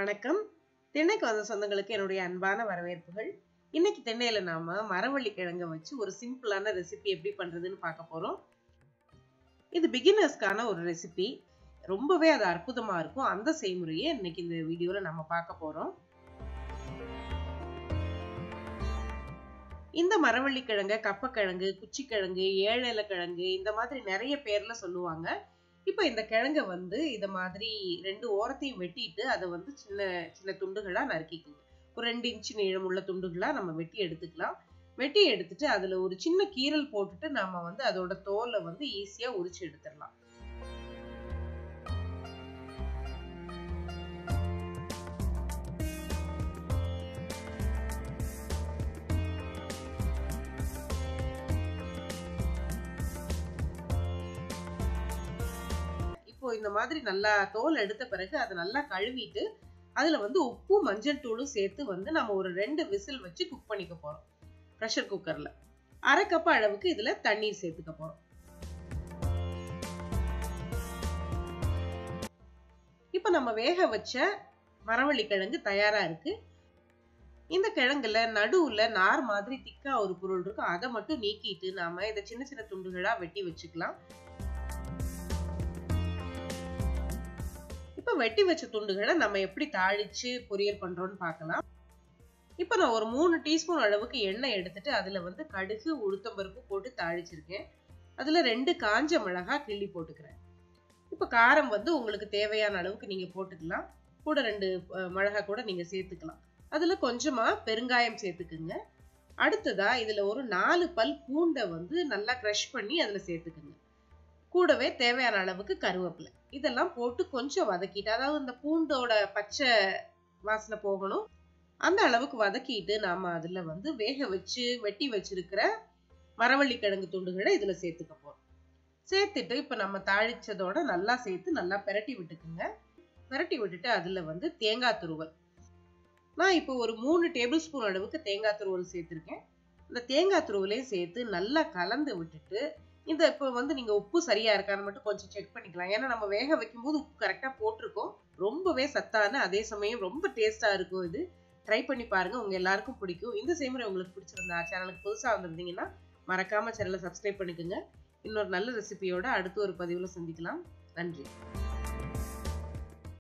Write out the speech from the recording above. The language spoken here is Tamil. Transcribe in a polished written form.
வணக்கம். திண்ணைக்கு வந்த சொந்தங்களுக்கு என்னுடைய அன்பான வரவேற்புகள். இன்னைக்கு திண்ணையில நாம மரவள்ளி கிழங்க வச்சு ஒரு சிம்பிளான ரெசிபி எப்படி பண்றதுன்னு பார்க்க போறோம். இது பிகினர்ஸ்க்கான ஒரு ரெசிபி. ரொம்பவே அது அற்புதமா இருக்கும். அந்த செய்முறையை இன்னைக்கு இந்த வீடியோல நம்ம பார்க்க போறோம். இந்த மரவள்ளி கிழங்க கப்பக்கிழங்கு, குச்சிக்கிழங்கு, ஏழலை கிழங்கு இந்த மாதிரி நிறைய பேர்ல சொல்லுவாங்க. இப்ப இந்த கிழங்க இத மாதிரி ரெண்டு ஓரத்தையும் வெட்டிட்டு அதை சின்ன சின்ன துண்டுகளா நறுக்கிக்கணும். ஒரு 2 இன்ச் நீளமுள்ள துண்டுகளா நம்ம வெட்டி எடுத்துக்கலாம். வெட்டி எடுத்துட்டு அதுல ஒரு சின்ன கீரல் போட்டுட்டு நாம அதோட தோலை ஈஸியா உரிச்சு எடுத்துடலாம். இப்போ இந்த மாதிரி நல்லா தோல் எடுத்த பிறகு அதை நல்லா கழுவிட்டு அதுல உப்பு மஞ்சள் தூளும் சேர்த்து நம்ம ஒரு 2 விசில் வச்சு குக் பண்ணிக்க போறோம். பிரஷர் குக்கர்ல 1/2 கப் அளவுக்கு இதுல தண்ணீர் சேர்த்துக்க போறோம். இப்ப நம்ம வேக வச்ச மரவள்ளி கிழங்கு தயாரா இருக்கு. இந்த கிழங்குல நடுவுல நார் மாதிரி திக்கா ஒரு பொருள் இருக்கும். அதை மட்டும் நீக்கிட்டு நாம இதை சின்ன சின்ன துண்டுகளா வெட்டி வச்சுக்கலாம். இப்ப வெட்டி வச்ச துண்டுகளை நம்ம எப்படி தாளிச்சு பொரியல் பண்றோம்னு பார்க்கலாம். இப்ப நான் ஒரு 3 டீஸ்பூன் அளவுக்கு எண்ணெய் எடுத்துட்டு அதுல கடுகு உளுத்தம்பருப்பு போட்டு தாளிச்சிருக்கேன். அதுல 2 காஞ்ச மிளகாய் கிள்ளி போட்டுக்கிறேன். இப்ப காரம் உங்களுக்கு தேவையான அளவுக்கு நீங்க போட்டுக்கலாம். கூட 2 மிளகாய் கூட நீங்க சேர்த்துக்கலாம். அதுல கொஞ்சமா பெருங்காயம் சேர்த்துக்குங்க. அடுத்ததா இதுல ஒரு 4 பல் பூண்டை நல்லா கிரஷ் பண்ணி அதுல சேர்த்துக்குங்க. கூடவே தேவையான அளவுக்கு கருவேப்பிலை இதெல்லாம் போட்டு கொஞ்சம் வதக்கிட்டு, அதாவது இந்த பூண்டோட பச்சை வாசனை போகணும் அந்த அளவுக்கு வதக்கிட்டு நாம அதுல வேக வச்சு வெட்டி வச்சிருக்கிற மரவள்ளி கிழங்கு துண்டுகளை இதுல சேர்த்துக்க போறோம். சேர்த்துட்டு இப்ப நம்ம தாளிச்சதோட நல்லா சேர்த்து நல்லா பிரட்டி விட்டுக்குங்க. பிரட்டி விட்டுட்டு அதுல தேங்காய் துருவல், நான் இப்போ ஒரு 3 டேபிள் ஸ்பூன் அளவுக்கு தேங்காய் துருவல் சேர்த்திருக்கேன். இந்த தேங்காய் துருவலையும் சேர்த்து நல்லா கலந்து விட்டுட்டு இந்த இப்போ நீங்க உப்பு சரியா இருக்கான்னு மட்டும் கொஞ்சம் செக் பண்ணிக்கலாம். ஏன்னா நம்ம வேக வைக்கும் போது உப்பு கரெக்டா போட்டிருக்கோம். ரொம்பவே சத்தான அதே சமயம் ரொம்ப டேஸ்டா இருக்கும். இது ட்ரை பண்ணி பாருங்க, உங்க எல்லாருக்கும் பிடிக்கும். இந்த செய்முறை உங்களுக்கு பிடிச்சிருந்தா சேனலுக்கு புதுசா வந்திருந்தீங்கன்னா மறக்காம சேனலை சப்ஸ்கிரைப் பண்ணிக்கோங்க. இன்னொரு நல்ல ரெசிபியோட அடுத்த ஒரு பதிவுல சந்திக்கலாம். நன்றி.